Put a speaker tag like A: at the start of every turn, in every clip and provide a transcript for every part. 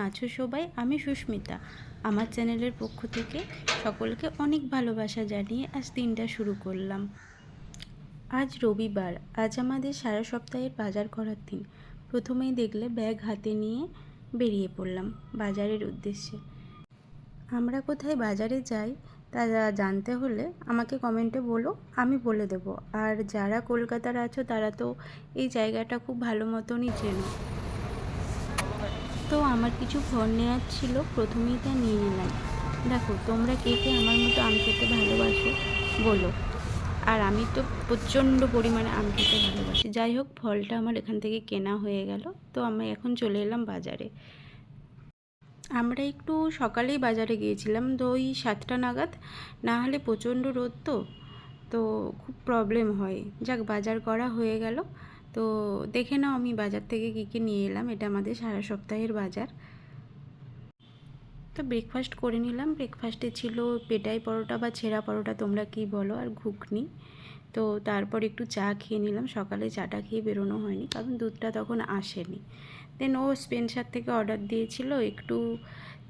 A: আছো সবাই? আমি সুস্মিতা। আমার চ্যানেলের পক্ষ থেকে সকলকে অনেক ভালোবাসা জানিয়ে আজ দিনটা শুরু করলাম। আজ রবিবার, আজ আমাদের সারা সপ্তাহের বাজার করার দিন। প্রথমেই দেখলে ব্যাগ হাতে নিয়ে বেরিয়ে পড়লাম বাজারের উদ্দেশ্যে। আমরা কোথায় বাজারে যাই তা জানতে হলে আমাকে কমেন্টে বলো, আমি বলে দেবো। আর যারা কলকাতার আছো তারা তো এই জায়গাটা খুব ভালো মতনই চেনো। তো আমার কিছু ফল নেওয়ার ছিল, প্রথমেই তা নিয়ে নিলাম। দেখো, তোমরা কে কে আমার মতো আম খেতে ভালোবাসো বলো। আর আমি তো প্রচণ্ড পরিমাণে আম খেতে ভালোবাসি। যাই হোক, ফলটা আমার এখান থেকে কেনা হয়ে গেল। তো আমি এখন চলে এলাম বাজারে। আমরা একটু সকালেই বাজারে গিয়েছিলাম, তো ওই 7টা নাগাদ, না হলে প্রচণ্ড রোদ তো খুব প্রবলেম হয়। যাক, বাজার করা হয়ে গেল। তো দেখে নাও আমি বাজার থেকে কী কী নিয়ে এলাম। এটা আমাদের সারা সপ্তাহের বাজার। তো ব্রেকফাস্ট করে নিলাম। ব্রেকফাস্টে ছিল পেটাই পরোটা বা ছেঁড়া পরোটা, তোমরা কি বলো, আর ঘুগনি। তো তারপর একটু চা খেয়ে নিলাম। সকালে চাটা খেয়ে বেরোনো হয়নি, কারণ দুধটা তখন আসেনি। দেন ও স্পেন্সার থেকে অর্ডার দিয়েছিল একটু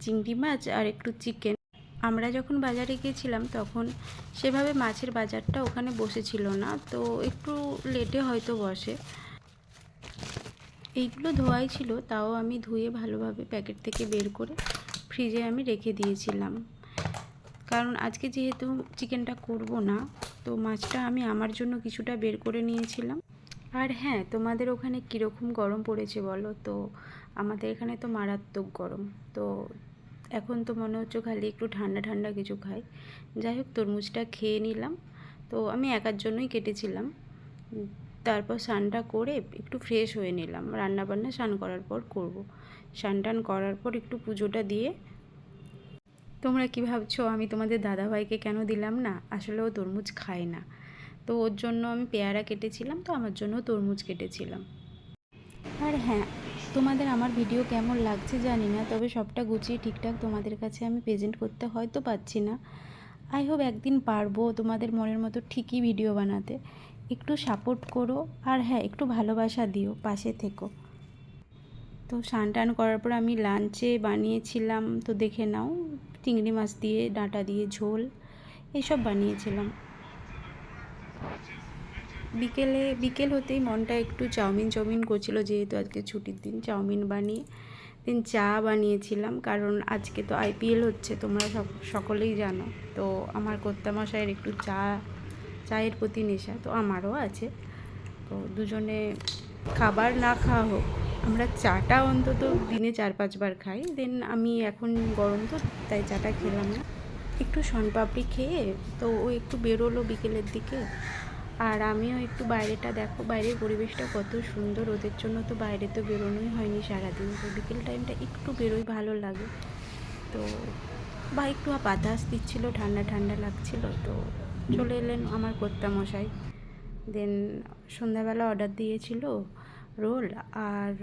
A: চিংড়ি মাছ আর একটু চিকেন। আমরা যখন বাজারে গিয়েছিলাম তখন সেভাবে মাছের বাজারটা ওখানে বসেছিল না, তো একটু লেটে হয়তো বসে। এইগুলো ধোয়াই ছিল, তাও আমি ধুয়ে ভালোভাবে প্যাকেট থেকে বের করে ফ্রিজে আমি রেখে দিয়েছিলাম। কারণ আজকে যেহেতু চিকেনটা করব না, তো মাছটা আমি আমার জন্য কিছুটা বের করে নিয়েছিলাম। আর হ্যাঁ, তোমাদের ওখানে কীরকম গরম পড়েছে বলো তো? আমাদের এখানে তো মারাত্মক গরম। তো এখন তো মনে হচ্ছে খালি একটু ঠান্ডা ঠান্ডা কিছু খাই। যাই হোক, তরমুজটা খেয়ে নিলাম। তো আমি একার জন্যই কেটেছিলাম। তারপর স্নানটা করে একটু ফ্রেশ হয়ে নিলাম। রান্নাবান্না স্নান করার পর করব। স্নান টান করার পর একটু পুজোটা দিয়ে। তোমরা কি ভাবছো আমি তোমাদের দাদাভাইকে কেন দিলাম না? আসলে ও তরমুজ খায় না, তো ওর জন্য আমি পেয়ারা কেটেছিলাম, তো আমার জন্য তরমুজ কেটেছিলাম। আর হ্যাঁ, তোমাদের আমার ভিডিও কেমন লাগছে জানি না, তবে সবটা গুছিয়ে ঠিকঠাক তোমাদের কাছে আমি প্রেজেন্ট করতে হয়তো পারছি না। আই হোপ একদিন পারবো তোমাদের মনের মতো ঠিকই ভিডিও বানাতে। একটু সাপোর্ট করো, আর হ্যাঁ, একটু ভালোবাসা দিও, পাশে থেকো। তো স্নান টান করার পর আমি লাঞ্চে বানিয়েছিলাম, তো দেখে নাও, চিংড়ি মাছ দিয়ে ডাঁটা দিয়ে ঝোল এইসব বানিয়েছিলাম। বিকেল হতেই মনটা একটু চাউমিন করছিল, যেহেতু আজকে ছুটির দিন। চাউমিন বানিয়ে দিন চা বানিয়েছিলাম, কারণ আজকে তো IPL হচ্ছে, তোমরা সকলেই জানো। তো আমার কর্তামশাইয়ের একটু চায়ের প্রতি নেশা, তো আমারও আছে। তো দুজনে খাবার না খাওয়া হোক, আমরা চাটা অন্তত দিনে 4-5 বার খাই। দেন আমি এখন গরম তো, তাই চাটা খেলাম না। একটু শনপাপড়ি খেয়ে তো ও একটু বেরোলো বিকেলের দিকে। আর আমিও একটু বাইরেটা, দেখো বাইরের পরিবেশটা কত সুন্দর। ওদের জন্য তো বাইরে তো বেরোনোই হয়নি সারাদিন, তো বিকেল টাইমটা একটু বেরোই, ভালো লাগে। তো বা একটু বাতাস দিচ্ছিল, ঠান্ডা ঠান্ডা লাগছিল। তো চলে এলেন আমার কর্তামশাই। দেন সন্ধ্যাবেলা অর্ডার দিয়েছিল রোল। আর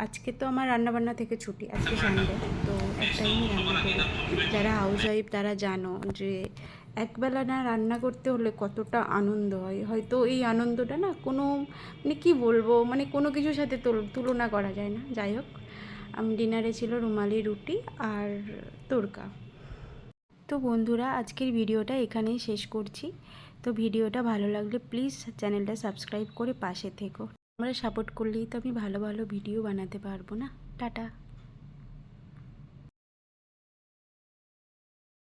A: আজকে তো আমার রান্নাবান্না থেকে ছুটি, আজকে সানডে, তো এক টাইমই রান্না করি। যারা হাউস ওয়াইফ তারা জানো যে একবেলা না রান্না করতে হলে কতটা আনন্দ হয়। হয়তো এই আনন্দটা না কোনো, মানে কী বলবো, মানে কোনো কিছুর সাথে তুলনা করা যায় না। যাই হোক, ডিনারে ছিল রুমালি রুটি আর তড়কা। তো বন্ধুরা, আজকের ভিডিওটা এখানেই শেষ করছি। তো ভিডিওটা ভালো লাগলে প্লিজ চ্যানেলটা সাবস্ক্রাইব করে পাশে থেকো। তোমরা সাপোর্ট করলেই তো আমি ভালো ভালো ভিডিও বানাতে পারবো না। টাটা।